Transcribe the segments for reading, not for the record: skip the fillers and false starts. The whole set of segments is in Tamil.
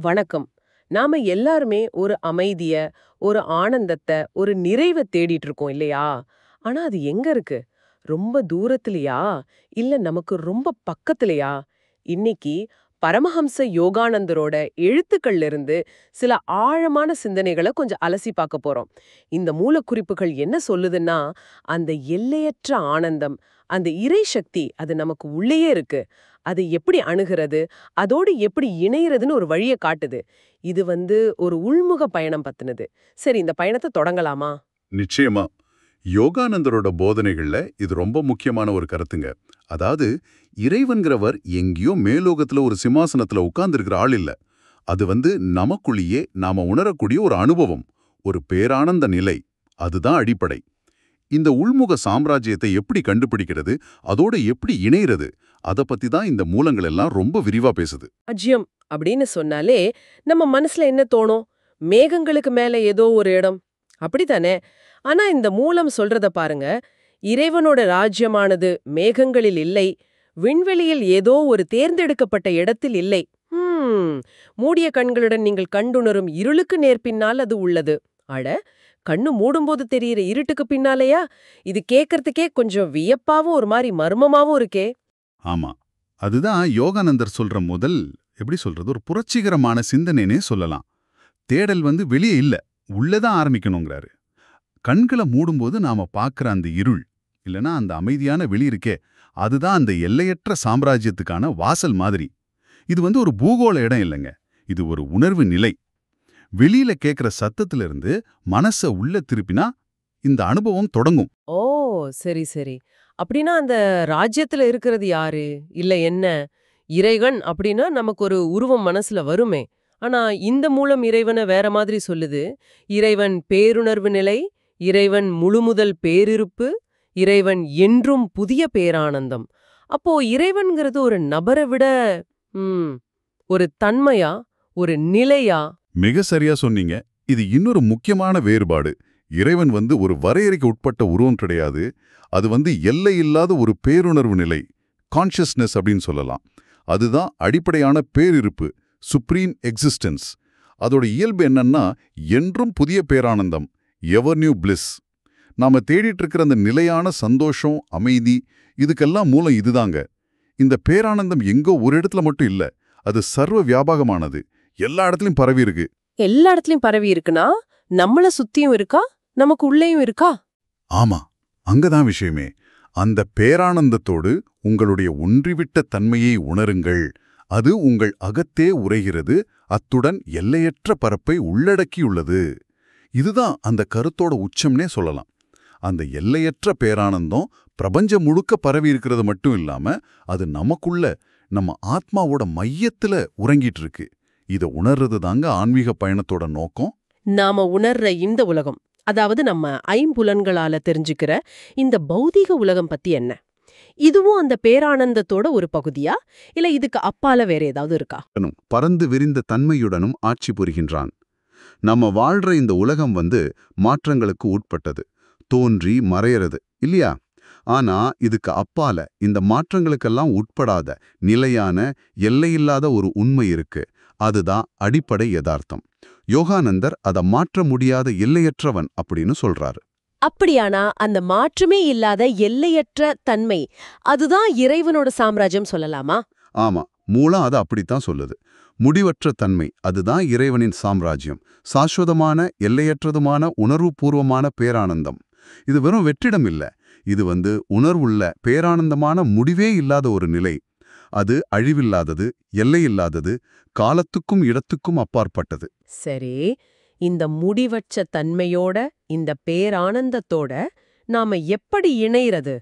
வணக்கம். நாம எல்லாருமே ஒரு அமைதிய, ஒரு ஆனந்தத்த, ஒரு நிறைவ தேடிட்டு இருக்கோம் இல்லையா? ஆனா அது எங்க இருக்கு? ரொம்ப தூரத்திலயா? இல்ல நமக்கு ரொம்ப பக்கத்திலயா? இன்னைக்கு பரமஹம்ச யோகானந்தரோட எழுத்துக்கள்ல இருந்து சில ஆழமான சிந்தனைகள கொஞ்சம் அலசி பார்க்க போறோம். இந்த மூலக்குறிப்புகள் என்ன சொல்லுதுன்னா, அந்த எல்லையற்ற ஆனந்தம், அந்த இறை சக்தி அது நமக்கு உள்ளேயே இருக்கு. அதை எப்படி அணுகுறது? அதோடு எப்படி இணையறதுன்னு ஒரு வழிய காட்டுது. இது ஒரு உள்முக பயணம் பத்தினது. சரி, இந்த பயணத்த தொடங்கலாமா? நிச்சயமா. யோகானந்தரோட போதனைகள்ல இது ரொம்ப முக்கியமான ஒரு கருத்துங்க. அதாவது, இறைவன்கிறவர் எங்கேயோ மேலோகத்துல ஒரு சிம்மாசனத்துல உட்கார்ந்திருக்கிற ஆள் இல்ல. அது நமக்குள்ளேயே நாம உணரக்கூடிய ஒரு அனுபவம், ஒரு பேரானந்த நிலை. அதுதான் அடிப்படை. இந்த உள்முக சாம்ராஜ்யத்தை எப்படி கண்டுபிடிக்கிறது, அதோட எப்படி இணையறது, அத பத்தி தான் இந்த மூலங்கள் எல்லாம் ரொம்ப விரிவா பேசுது. அஜ்யம் அப்படின்னு சொன்னாலே நம்ம மனசுல என்ன தோணும்? மேகங்களுக்கு மேல ஏதோ ஒரு இடம். அப்படித்தானே? ஆனா இந்த மூலம் சொல்றத பாருங்க. இறைவனோட ராஜ்யமானது மேகங்களில் இல்லை, விண்வெளியில் ஏதோ ஒரு தேர்ந்தெடுக்கப்பட்ட இடத்தில் இல்லை. ஹம், மூடிய கண்களுடன் நீங்கள் கண்டுணரும் இருளுக்கு நேர்பின்னால் அது உள்ளது. அட, கண்ணு மூடும்போது தெரியிற இருட்டுக்கு பின்னாலயா? இது கேட்கறதுக்கே கொஞ்சம் வியப்பாவும் ஒரு மாதிரி மர்மமாவும் இருக்கே. ஆமா. அதுதான் யோகானந்தர் சொல்ற முதல், எப்படி சொல்றது, ஒரு புரட்சிகரமான சிந்தனைனே சொல்லலாம். தேடல் வெளியே இல்ல, உள்ளதான் ஆரம்பிக்கணுங்கிறாரு. கண்களை மூடும்போது நாம பார்க்கிற அந்த இருள், இல்லனா அந்த அமைதியான வெளி இருக்கே, அதுதான் அந்த எல்லையற்ற சாம்ராஜ்யத்துக்கான வாசல் மாதிரி. இது ஒரு பூகோள இடம் இல்லைங்க, இது ஒரு உணர்வு நிலை. வெளியில கேட்கிற சத்தத்திலிருந்து மனச உள்ள திருப்பினா இந்த அனுபவம் தொடங்கும். ஓ, சரி சரி. அப்படின்னா அந்த ராஜ்யத்துல இருக்கிறது யாரு? இல்ல என்ன? இறைவன் அப்படின்னா நமக்கு ஒரு உருவம் மனசுல வருமே. ஆனா இந்த மூலம் இறைவனை வேற மாதிரி சொல்லுது. இறைவன் பேருணர்வு நிலை, இறைவன் முழுமுதல் பேரிருப்பு, இறைவன் என்றும் புதிய பேரானந்தம். அப்போ இறைவன்கிறது ஒரு நபரை விட ம், ஒரு தன்மையா, ஒரு நிலையா? மிக சரியா சொன்னீங்க. இது இன்னொரு முக்கியமான வேறுபாடு. இறைவன் ஒரு வரையறைக்கு உட்பட்ட உருவம் கிடையாது. அது எல்லை இல்லாத ஒரு பேருணர்வு நிலை, கான்ஷியஸ்னஸ் அப்படின்னு சொல்லலாம். அதுதான் அடிப்படையான பேரிருப்பு, சுப்ரீம் எக்ஸிஸ்டன்ஸ். அதோட இயல்பு என்னன்னா, என்றும் புதிய பேரானந்தம், எவர் நியூ பிளிஸ். நாம தேடிட்டு இருக்கிற அந்த நிலையான சந்தோஷம், அமைதி, இதுக்கெல்லாம் மூலம் இதுதாங்க. இந்த பேரானந்தம் எங்கோ ஒரு இடத்துல மட்டும் இல்ல, அது சர்வ வியாபகமானது, எல்லா இடத்துலயும் பரவி இருக்கு. எல்லா இடத்துலயும் பரவி இருக்குன்னா, நம்மள சுத்தியும் இருக்கா? நமக்கு உள்ளேயும் இருக்கா? ஆமா, அங்கதான் விஷயமே. அந்த பேரானந்தத்தோடு உங்களுடைய ஒன்றிவிட்ட தன்மையை உணருங்கள். அது உங்கள் அகத்தே உறைகிறது, அத்துடன் எல்லையற்ற பரப்பை உள்ளடக்கியுள்ளது. இதுதான் அந்த கருத்தோட உச்சம்னே சொல்லலாம். அந்த எல்லையற்ற பேரானந்தம் பிரபஞ்சம் முழுக்க பரவி இருக்கிறது மட்டும் இல்லாம, அது நமக்குள்ள, நம்ம ஆத்மாவோட மையத்துல உறங்கிட்டு இருக்கு. இத உணர்றது தாங்க ஆன்மீக பயணத்தோட நோக்கம். நாம உணர்ற இந்த உலகம், அதாவது நம்ம ஐம்புலன்களால தெரிஞ்சுக்கிற இந்த பௌதீக உலகம் பத்தி என்ன? இதுவும் அந்த பேரானந்தத்தோட ஒரு பகுதியா? இல்ல இதுக்கு அப்பால வேற ஏதாவது இருக்கா? பரந்து விரிந்த தன்மையுடனும் ஆட்சி புரிகின்றான். நம்ம வாழ்ற இந்த உலகம் மாற்றங்களுக்கு உட்பட்டது, தோன்றி மறையறது இல்லையா? ஆனா இதுக்கு அப்பால இந்த மாற்றங்களுக்கெல்லாம் உட்படாத நிலையான எல்லையில்லாத ஒரு உண்மை இருக்கு. அதுதான் அடிப்படை யதார்த்தம். யோகானந்தர் அதை மாற்ற முடியாத எல்லையற்றவன் அப்படின்னு சொல்றாரு. அப்படியானா அந்த மாற்றமே இல்லாத எல்லையற்ற தன்மை, அதுதான் இறைவனோட சாம்ராஜ்யம் சொல்லலாமா? ஆமா, மூலம் அது அப்படித்தான் சொல்லுது. முடிவற்ற தன்மை, அதுதான் இறைவனின் சாம்ராஜ்யம். சாஸ்வதமான, எல்லையற்றதுமான, உணர்வுபூர்வமான பேரானந்தம். இது வெறும் வெற்றிடம் இல்ல, இது உணர்வுள்ள பேரானந்தமான முடிவே இல்லாத ஒரு நிலை. அது அழிவில்லாதது, எல்லையில்லாதது, காலத்துக்கும் இடத்துக்கும் அப்பாற்பட்டது. சரி, இந்த முடிவற்ற தன்மையோட, இந்த பேரானந்தத்தோட நாம எப்படி இணைறது?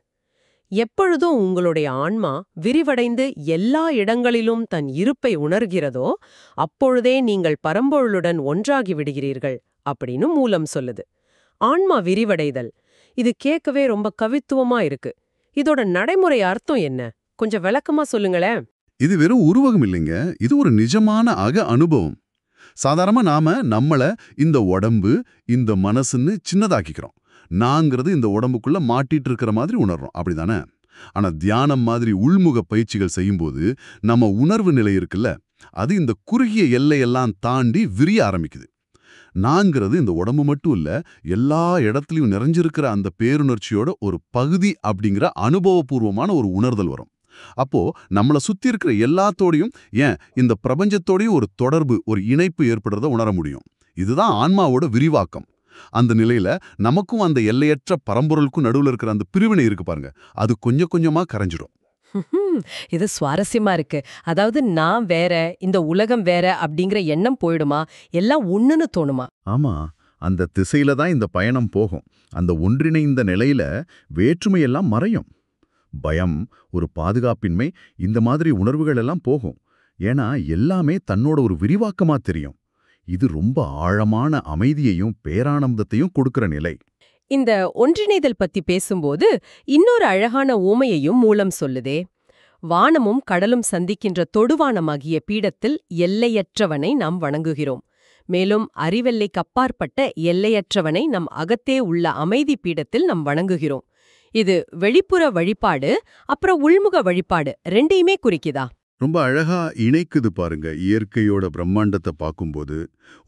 எப்பொழுதும் உங்களுடைய ஆன்மா விரிவடைந்து எல்லா இடங்களிலும் தன் இருப்பை உணர்கிறதோ, அப்பொழுதே நீங்கள் பரம்பொருளுடன் ஒன்றாகி விடுகிறீர்கள் அப்படின்னு மூலம் சொல்லுது. ஆன்மா விரிவடைதல், இது கேட்கவே ரொம்ப கவித்துவமா இருக்கு. இதோட நடைமுறை அர்த்தம் என்ன? கொஞ்சம் விளக்கமா சொல்லுங்களேன். இது வெறும் உருவகம் இல்லைங்க, இது ஒரு நிஜமான அக அனுபவம். சாதாரணமா நாம நம்மள இந்த உடம்பு, இந்த மனசுன்னு சின்னதாக்கிக்கிறோம். நாங்கிறது இந்த உடம்புக்குள்ள மாட்டிட்டு இருக்கிற மாதிரி உணர்றோம், அப்படிதானே? ஆனா தியானம் மாதிரி உள்முக பயிற்சிகள் செய்யும்போது நம்ம உணர்வு நிலை இருக்குல்ல, அது இந்த குறுகிய எல்லையெல்லாம் தாண்டி விரிய ஆரம்பிக்குது. நான்கிறது இந்த உடம்பு மட்டும் இல்ல, எல்லா இடத்துலயும் நிறைஞ்சிருக்கிற அந்த பேருணர்ச்சியோட ஒரு பகுதி அப்படிங்கிற அனுபவபூர்வமான ஒரு உணர்தல் வரும். அப்போ நம்மள சுத்தி இருக்கிற எல்லாத்தோடையும், ஏன் இந்த பிரபஞ்சத்தோடையும் ஒரு தொடர்பு, ஒரு இணைப்பு ஏற்படுறத உணர முடியும். இதுதான் ஆன்மாவோட விரிவாக்கம். அந்த நிலையில நமக்கும் அந்த எல்லையற்ற பரம்பொருளுக்கும் நடுவுல இருக்கிற அந்த பிரிவினை இருக்கு பாருங்க, அது கொஞ்சம் கொஞ்சமா கரைஞ்சிடும். இது சுவாரஸ்யமா இருக்கு. அதாவது நான் வேற, இந்த உலகம் வேற அப்படிங்கிற எண்ணம் போயிடுமா? எல்லாம் ஒண்ணுன்னு தோணுமா? ஆமா, அந்த திசையில தான் இந்த பயணம் போகும். அந்த ஒன்றிணைந்த நிலையில வேற்றுமையெல்லாம் மறையும். பயம், ஒரு பாதுகாப்பின்மை, இந்த மாதிரி உணர்வுகள் எல்லாம் போகும். ஏன்னா எல்லாமே தன்னோட ஒரு விரிவாக்கமா தெரியும். இது ரொம்ப ஆழமான அமைதியையும் பேரானந்தத்தையும் கொடுக்கிற நிலை. இந்த ஒன்றிணைதல் பத்தி பேசும்போது இன்னொரு அழகான ஊமையையும் மூலம் சொல்லுதே. வானமும் கடலும் சந்திக்கின்ற தொடுவானமாகிய பீடத்தில் எல்லையற்றவனை நாம் வணங்குகிறோம். மேலும் அறிவெல்லைக்கு அப்பாற்பட்ட எல்லையற்றவனை நம் அகத்தே உள்ள அமைதி பீடத்தில் நாம் வணங்குகிறோம். இது வெளிப்புற வழிபாடு, அப்புறம் உள்முக வழிபாடு ரெண்டையுமே குறிக்குதா? ரொம்ப அழகா இணைக்குது பாருங்க. இயற்கையோட பிரம்மாண்டத்தை பார்க்கும்போது,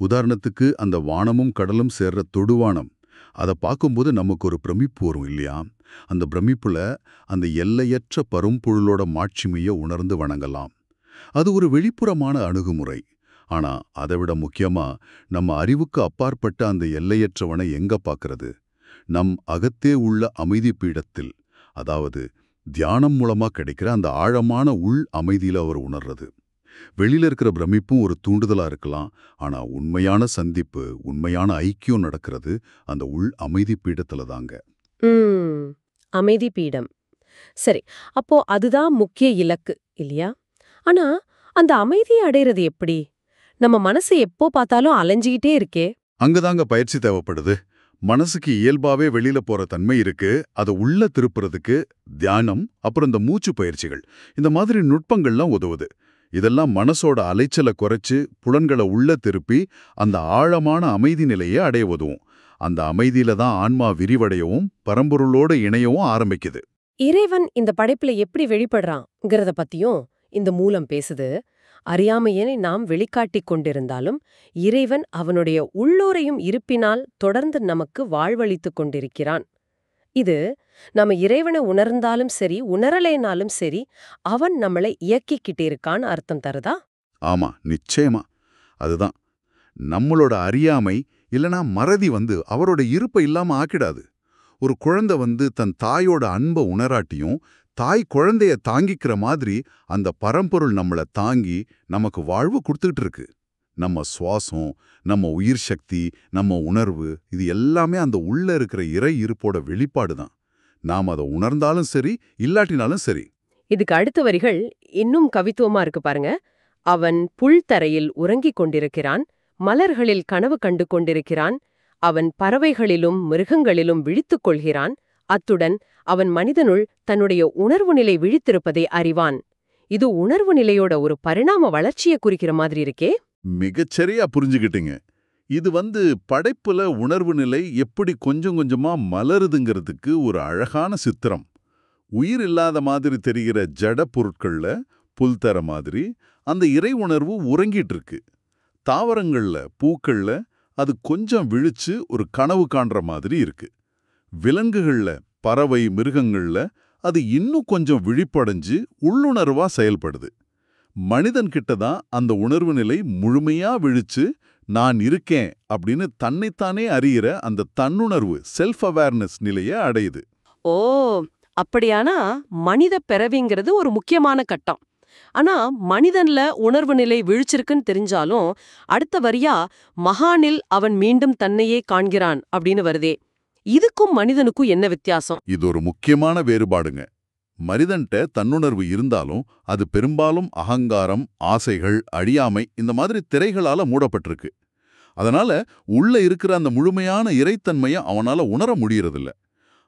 உதாரணத்துக்கு அந்த வானமும் கடலும் சேர்ற தொடுவானம், அதை பார்க்கும்போது நமக்கு ஒரு பிரமிப்பு வரும் இல்லையா? அந்த பிரமிப்புல அந்த எல்லையற்ற பரும்பொருளோட மாட்சிமையை உணர்ந்து வணங்கலாம். அது ஒரு வெளிப்புறமான அணுகுமுறை. ஆனா அதைவிட முக்கியமா, நம்ம அறிவுக்கு அப்பாற்பட்ட அந்த எல்லையற்றவனை எங்க பார்க்கறது? நம் அகத்தே உள்ள அமைதி பீடத்தில், அதாவது தியானம் மூலமா கிடைக்கிற அந்த ஆழமான உள் அமைதியில அவர் உணர்றது. வெளியில இருக்கிற பிரமிப்பும் ஒரு தூண்டுதலா இருக்கலாம். ஆனா உண்மையான சந்திப்பு, உண்மையான ஐக்கியம் நடக்கிறது அந்த உள் அமைதி பீடத்துல தாங்க. அமைதி பீடம். சரி, அப்போ அதுதான் முக்கிய இலக்கு இல்லையா? ஆனா அந்த அமைதியை அடையிறது எப்படி? நம்ம மனசு எப்போ பார்த்தாலும் அலைஞ்சிக்கிட்டே இருக்கே. அங்கதாங்க பயிற்சி தேவைப்படுது. மனசுக்கு இயல்பாவே வெளியில போற தன்மை இருக்கு. அதை உள்ள திருப்புறதுக்கு தியானம், அப்புறம் இந்த மூச்சு பயிற்சிகள், இந்த மாதிரி நுட்பங்கள்லாம் உதவுது. இதெல்லாம் மனசோட அலைச்சலை குறைச்சு புலன்களை உள்ள திருப்பி அந்த ஆழமான அமைதி நிலையை அடைய உதவும். அந்த அமைதியில தான் ஆன்மா விரிவடையவும் பரம்பொருளோட இணையவும் ஆரம்பிக்குது. இறைவன் இந்த படைப்புல எப்படி வெளிப்படுறாங்கிறத பத்தியும் இந்த மூலம் பேசுது. அறியாமையை நாம் வெளிக்காட்டிக் கொண்டிருந்தாலும் இறைவன் அவனுடைய உள்ளோரையும் இருப்பினால் தொடர்ந்து நமக்கு வாழ்வளித்துக் கொண்டிருக்கிறான். இது நம்ம இறைவனை உணர்ந்தாலும் சரி, உணரலைனாலும் சரி, அவன் நம்மளை இயக்கிக்கிட்டே இருக்கான்னு அர்த்தம் தருதா? ஆமா, நிச்சயமா. அதுதான் நம்மளோட அறியாமை இல்லனா மறதி அவரோட இருப்பை இல்லாம ஆக்கிடாது. ஒரு குழந்தை தன் தாயோட அன்பை உணராட்டியும் தாய் குழந்தைய தாங்கிக்கிற மாதிரி அந்த பரம்பொருள் நம்மள தாங்கி நமக்கு வாழ்வு கொடுத்துக்கிட்டு இருக்கு. நம்ம சுவாசம், நம்ம உயிர் சக்தி, நம்ம உணர்வு, இது எல்லாமே அந்த உள்ள இருக்கிற இறை இருப்போட வெளிப்பாடு தான். நாம் அதை உணர்ந்தாலும் சரி, இல்லாட்டினாலும் சரி. இதுக்கு அடுத்த வரிகள் இன்னும் கவித்துவமா இருக்கு பாருங்க. அவன் புல்தரையில் உறங்கிக் கொண்டிருக்கிறான், மலர்களில் கனவு கண்டு கொண்டிருக்கிறான், அவன் பறவைகளிலும் மிருகங்களிலும் விழித்துக் கொள்கிறான், அத்துடன் அவன் மனிதனுள் தன்னுடைய உணர்வு நிலை விழித்திருப்பதை அறிவான். இது உணர்வு நிலையோட ஒரு பரிணாம வளர்ச்சியை குறிக்கிற மாதிரி இருக்கே. மிகச்சரியா புரிஞ்சுக்கிட்டீங்க. இது படைப்புல உணர்வு நிலை எப்படி கொஞ்சம் கொஞ்சமா மலருதுங்கிறதுக்கு ஒரு அழகான சித்திரம். உயிர் இல்லாத மாதிரி தெரிகிற ஜட பொருட்கள்ல புல்தர மாதிரி அந்த இறை உணர்வு உறங்கிட்டு இருக்கு. தாவரங்கள்ல, பூக்கள்ல அது கொஞ்சம் விழிச்சு ஒரு கனவு காண்ற மாதிரி இருக்கு. விலங்குகள்ல, பறவை, மிருகங்கள்ல அது இன்னும் கொஞ்சம் விழிப்படைஞ்சு உள்ளுணர்வா செயல்படுது. மனிதன்கிட்ட தான் அந்த உணர்வு நிலை முழுமையா விழிச்சு நான் இருக்கேன் அப்படின்னு தன்னைத்தானே அறிகிற அந்த தன்னுணர்வு, செல்ஃப் அவேர்னஸ் நிலையை அடையுது. ஓ, அப்படியானா மனித பிறவிங்கிறது ஒரு முக்கியமான கட்டம். ஆனா மனிதன்ல உணர்வு நிலை விழிச்சிருக்குன்னு தெரிஞ்சாலும் அடுத்த வரியா மகானில் அவன் மீண்டும் தன்னையே காண்கிறான் அப்படின்னு வருதே. இதுக்கும் மனிதனுக்கும் என்ன வித்தியாசம்? இது ஒரு முக்கியமான வேறுபாடுங்க. மனிதன்ட்ட தன்னுணர்வு இருந்தாலும் அது பெரும்பாலும் அகங்காரம், ஆசைகள், அழியாமை இந்த மாதிரி திரைகளால மூடப்பட்டிருக்கு. அதனால உள்ள இருக்கிற அந்த முழுமையான இறைத்தன்மையை அவனால உணர முடியறதில்ல.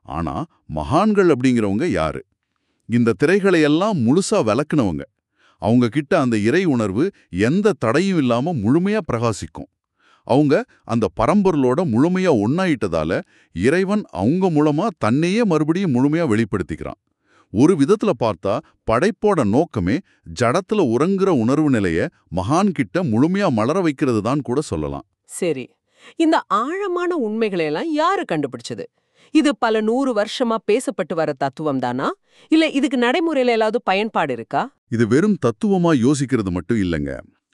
ஆனா மகான்கள் அப்படிங்கிறவங்க யாரு? இந்த திரைகளையெல்லாம் முழுசா விளக்குனவங்க. அவங்க கிட்ட அந்த இறை உணர்வு எந்த தடையும் இல்லாம முழுமையா பிரகாசிக்கும். அவங்க அந்த பரம்பொருளோட முழுமையா ஒன்னாயிட்டதால இறைவன் அவங்க மூலமா தன்னையே மறுபடியும் முழுமையா வெளிப்படுத்திக்கிறான். ஒரு விதத்துல பார்த்தா படைப்போட நோக்கமே ஜடத்துல உறங்குற உணர்வு நிலைய மகான் கிட்ட முழுமையா மலர வைக்கிறது தான் கூட சொல்லலாம். சரி, இந்த ஆழமான உண்மைகளை எல்லாம் யாரு கண்டுபிடிச்சது? இது பல 100 வருஷமா பேசப்பட்டு வர தத்துவம் தானா, இல்ல இதுக்கு நடைமுறையில ஏதாவது பயன்பாடு இருக்கா? இது வெறும் தத்துவமா யோசிக்கிறது மட்டும் இல்லைங்க.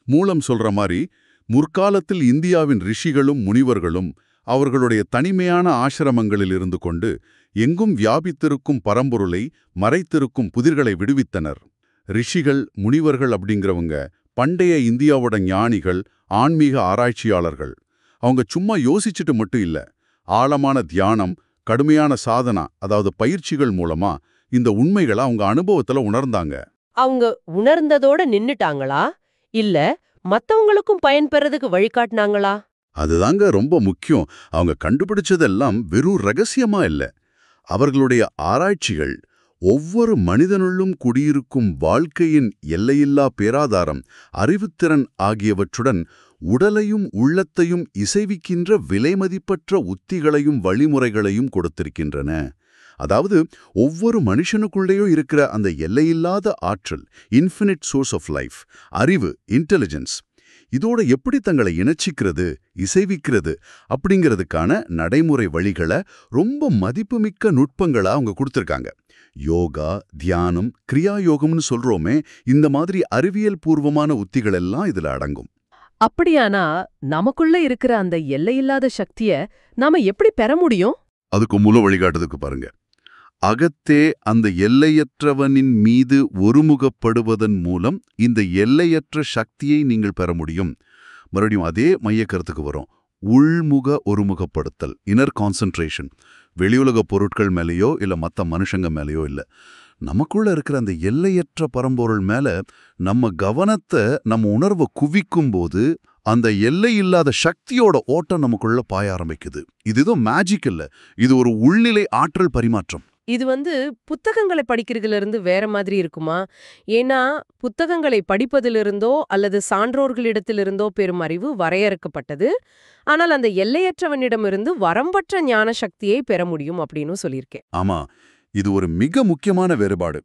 மூலம் சொல்ற மாதிரி முற்காலத்தில் இந்தியாவின் ரிஷிகளும் முனிவர்களும் அவர்களுடைய தனிமையான ஆசிரமங்களில் இருந்து கொண்டு எங்கும் வியாபித்திருக்கும் பரம்பொருளை மறைத்திருக்கும் புதிர்களை விடுவித்தனர். ரிஷிகள் முனிவர்கள் அப்படிங்கிறவங்க பண்டைய இந்தியாவோட ஞானிகள், ஆன்மீக ஆராய்ச்சியாளர்கள். அவங்க சும்மா யோசிச்சுட்டு மட்டும் இல்ல, ஆழமான தியானம், கடுமையான சாதனா, அதாவது பயிற்சிகள் மூலமா இந்த உண்மைகளை அவங்க அனுபவத்துல உணர்ந்தாங்க. அவங்க உணர்ந்ததோட நின்னுட்டாங்களா, இல்ல மத்தவங்களுக்கும் பயன்பெறதுக்கு வழிகாட்டினாங்களா? அதுதாங்க ரொம்ப முக்கியம். அவங்க கண்டுபிடிச்சதெல்லாம் வெறும் ரகசியமா இல்ல. அவர்களுடைய ஆராய்ச்சிகள் ஒவ்வொரு மனிதனுள்ளும் குடியிருக்கும் வாழ்க்கையின் எல்லையில்லா பேராதாரம், அறிவுத்திறன் ஆகியவற்றுடன் உடலையும் உள்ளத்தையும் இசைவிக்கின்ற விலைமதிப்பற்ற உத்திகளையும் வழிமுறைகளையும் கொடுத்திருக்கின்றன. அதாவது ஒவ்வொரு மனுஷனுக்குள்ளேயும் இருக்கிற அந்த எல்லையில்லாத ஆற்றல், இன்ஃபினிட் சோர்ஸ் ஆஃப் லைஃப், அறிவு, இன்டெலிஜென்ஸ், இதோட எப்படி தங்களை இணைச்சிக்கிறது, இசைவிக்கிறது அப்படிங்கிறதுக்கான நடைமுறை வழிகளை ரொம்ப மதிப்புமிக்க நுட்பங்களா அவங்க கொடுத்திருக்காங்க. யோகா, தியானம், கிரியா யோகம்னு சொல்றோமே, இந்த மாதிரி அறிவியல் பூர்வமான உத்திகள் எல்லாம் இதுல அடங்கும். அப்படியானா நமக்குள்ள இருக்கிற அந்த எல்லையில்லாத சக்திய நாம எப்படி பெற முடியும்? அதுக்கு மூல வழிகாட்டுறதுக்கு பாருங்க. அகத்தே அந்த எல்லையற்றவனின் மீது ஒருமுகப்படுவதன் மூலம் இந்த எல்லையற்ற சக்தியை நீங்கள் பெற முடியும். மறுபடியும் அதே மைய கருத்துக்கு வரும். உள்முக ஒருமுகப்படுத்தல், இன்னர் கான்சன்ட்ரேஷன். வெளியுலக பொருட்கள் மேலேயோ இல்ல மற்ற மனுஷங்க மேலேயோ இல்ல, நமக்குள்ள இருக்கிற அந்த எல்லையற்ற பரம்பொருள் மேல நம்ம கவனத்தை, நம்ம உணர்வை குவிக்கும் போது அந்த எல்லை இல்லாத சக்தியோட ஓட்டம் நமக்குள்ள பாய ஆரம்பிக்குது. இது ஏதோ மேஜிக் இல்ல, இது ஒரு உள்நிலை ஆற்றல் பரிமாற்றம். இது புத்தகங்களை படிக்கிறதிலிருந்து வேற மாதிரி இருக்குமா? ஏன்னா புத்தகங்களை படிப்பதிலிருந்தோ அல்லது சான்றோர்களிடத்திலிருந்தோ பெறும் அறிவு வரையறுக்கப்பட்டது. ஆனால் அந்த எல்லையற்றவனிடமிருந்து வரம்பற்ற ஞான சக்தியை பெற முடியும் அப்படின்னு சொல்லியிருக்கேன். ஆமா, இது ஒரு மிக முக்கியமான வேறுபாடு.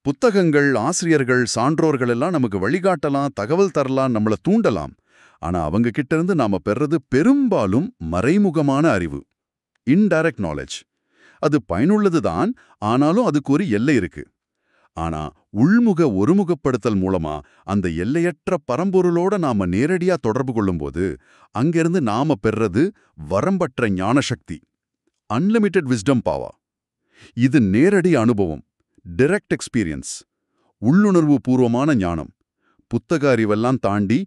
புத்தகங்கள், ஆசிரியர்கள், சான்றோர்கள் எல்லாம் நமக்கு வழிகாட்டலாம், தகவல் தரலாம், நம்மள தூண்டலாம். ஆனா அவங்க கிட்ட இருந்து நாம பெறது பெரும்பாலும் மறைமுகமான அறிவு, இன்டைரக்ட் நாலேஜ். அது பயனுள்ளதுதான், ஆனாலும் அதுக்கு ஒரு எல்லை இருக்கு. ஆனா உள்முக ஒருமுகப்படுத்தல் மூலமா அந்த எல்லையற்ற பரம்பொருளோட நாம நேரடியா தொடர்பு கொள்ளும்போது அங்கிருந்து நாம பெறது வரம்பற்ற ஞானசக்தி, அன்லிமிட்டெட் விஸ்டம் பவர். இது நேரடி அனுபவம், டைரக்ட் எக்ஸ்பீரியன்ஸ், உள்ளுணர்வு பூர்வமான ஞானம். புத்தக அறிவெல்லாம் தாண்டி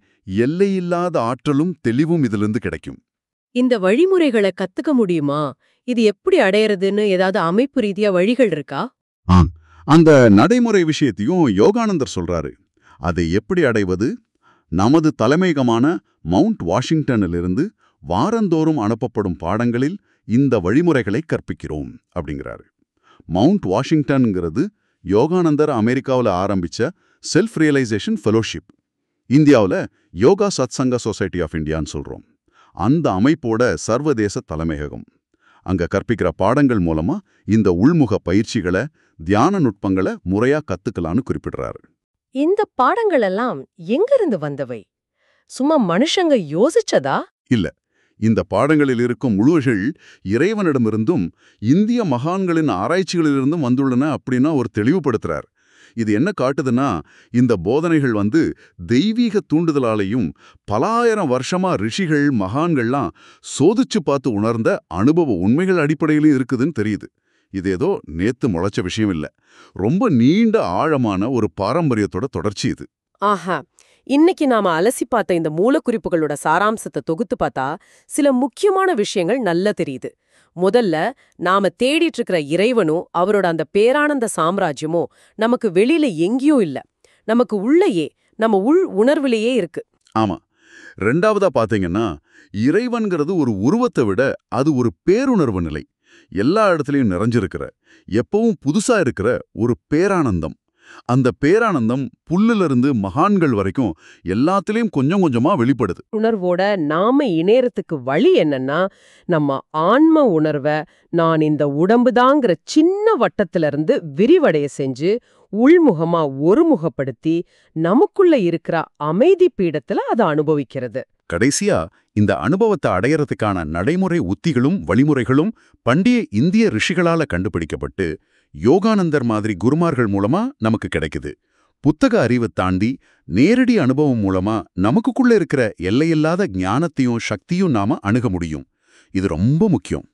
எல்லையில்லாத ஆற்றலும் தெளிவும் இதிலிருந்து கிடைக்கும். இந்த வழிமுறைகளை கத்துக்க முடியுமா? இது எப்படி அடையறதுன்னு ஏதாவது அமைப்பு ரீதியா வழிகள் இருக்கா? அந்த நடைமுறை விஷயத்தையும் யோகானந்தர் சொல்றாரு. அதை எப்படி அடைவது? நமது தலைமையகமான மவுண்ட் வாஷிங்டனிலிருந்து வாரந்தோறும் அனுப்பப்படும் பாடங்களில் இந்த வழிமுறைகளை கற்பிக்கிறோம் அப்படிங்கிறாரு. மவுண்ட் வாஷிங்டன்ங்கிறது யோகானந்தர் அமெரிக்காவில் ஆரம்பிச்ச செல்ஃப் ரியலைசேஷன் ஃபெலோஷிப். இந்தியாவில் யோகா சத்சங்க சொசைட்டி ஆஃப் இந்தியான்னு சொல்றோம். அந்த அமைப்போட சர்வதேச தலைமையகம். அங்க கற்பிக்கிற பாடங்கள் மூலமா இந்த உள்முக பயிற்சிகளை, தியான நுட்பங்களை முறையா கத்துக்கலான்னு குறிப்பிடுறாரு. இந்த பாடங்கள் எல்லாம் எங்கிருந்து வந்தவை? சும்மா மனுஷங்க யோசிச்சதா? இல்ல, இந்த பாடங்களில் இருக்கும் முழுகள் இறைவனிடமிருந்தும் இந்திய மகான்களின் ஆராய்ச்சிகளிலிருந்தும் வந்துள்ளன அப்படின்னா ஒரு தெளிவுபடுத்துறார். இது என்ன காட்டுதுன்னா, இந்த போதனைகள் தெய்வீக தூண்டுதலாலையும் பல ஆயிரம் வருஷமா ரிஷிகள், மகான்கள்லாம் சோதிச்சு பார்த்து உணர்ந்த அனுபவ உண்மைகள் அடிப்படையிலும் இருக்குதுன்னு தெரியுது. இது ஏதோ நேத்து முளைச்ச விஷயம் இல்ல, ரொம்ப நீண்ட ஆழமான ஒரு பாரம்பரியத்தோட தொடர்ச்சி இது. ஆஹா, இன்னைக்கு நாம அலசி பார்த்த இந்த மூலக்குறிப்புகளோட சாராம்சத்தை தொகுத்து பார்த்தா சில முக்கியமான விஷயங்கள் நல்லா தெரியுது. முதல்ல, நாம தேடிட்டு இருக்கிற இறைவனும் அவரோட அந்த பேரானந்த சாம்ராஜ்யமும் நமக்கு வெளியில எங்கேயோ இல்ல, நமக்கு உள்ளேயே, நம்ம உள் உணர்விலேயே இருக்கு. ஆமா. ரெண்டாவதா பாத்தீங்கன்னா, இறைவன்கிறது ஒரு உருவத்தை விட அது ஒரு பேருணர்வு நிலை. எல்லா இடத்துலயும் நிறைஞ்சிருக்கிற, எப்பவும் புதுசா இருக்கிற ஒரு பேரானந்தம். அந்த பேரானந்தம் புல்லிலிருந்து மகான்கள் வரைக்கும் எல்லாத்திலையும் கொஞ்சம் கொஞ்சமா வெளிப்படுது. உணர்வோட நாம இணையறதுக்கு வழி என்னன்னா, நம்ம ஆன்ம உணர்வ நான் இந்த உடம்புதாங்கிற சின்ன வட்டத்திலிருந்து விரிவடைய செஞ்சு உள்முகமா ஒருமுகப்படுத்தி நமக்குள்ள இருக்கிற அமைதி பீடத்துல அதை அனுபவிக்கிறது. கடைசியா இந்த அனுபவத்தை அடையறதுக்கான நடைமுறை உத்திகளும் வழிமுறைகளும் பண்டைய இந்திய ரிஷிகளால கண்டுபிடிக்கப்பட்டு யோகானந்தர் மாதிரி குருமார்கள் மூலமா நமக்கு கிடைக்குது. புத்தக அறிவை தாண்டி நேரடி அனுபவம் மூலமா நமக்குள்ள இருக்கிற எல்லையில்லாத ஞானத்தையும் சக்தியும் நாம அணுக முடியும். இது ரொம்ப முக்கியம்.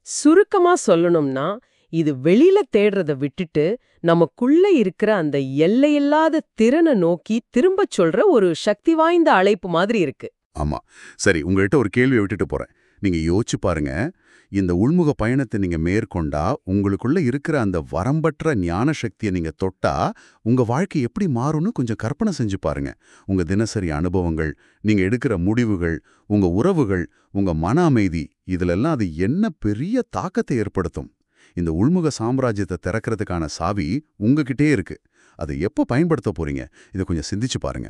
சுருக்கமா சொல்லணும்னா, இது வெளியில தேடுறத விட்டுட்டு நமக்குள்ள இருக்கிற அந்த எல்லையில்லாத திறனை நோக்கி திரும்பச் சொல்ற ஒரு சக்தி வாய்ந்த அழைப்பு மாதிரி இருக்கு. ஆமா. சரி, உங்கள்கிட்ட ஒரு கேள்வியை விட்டுட்டு போறேன். நீங்க யோசிச்சு பாருங்க. இந்த உள்முக பயணத்தை நீங்க மேற்கொண்டா உங்களுக்குள்ள இருக்கிற அந்த வரம்பற்ற ஞான சக்தியை நீங்க தொட்டா உங்க வாழ்க்கை எப்படி மாறும்னு கொஞ்சம் கற்பனை செஞ்சு பாருங்க. உங்க தினசரி அனுபவங்கள், நீங்க எடுக்கிற முடிவுகள், உங்க உறவுகள், உங்க மன அமைதி, இதுலெல்லாம் அது என்ன பெரிய தாக்கத்தை ஏற்படுத்தும். இந்த உள்முக சாம்ராஜ்யத்தை திறக்கிறதுக்கான சாவி உங்ககிட்டே இருக்கு. அதை எப்போ பயன்படுத்த போறீங்க? இதை கொஞ்சம் சிந்திச்சு பாருங்க.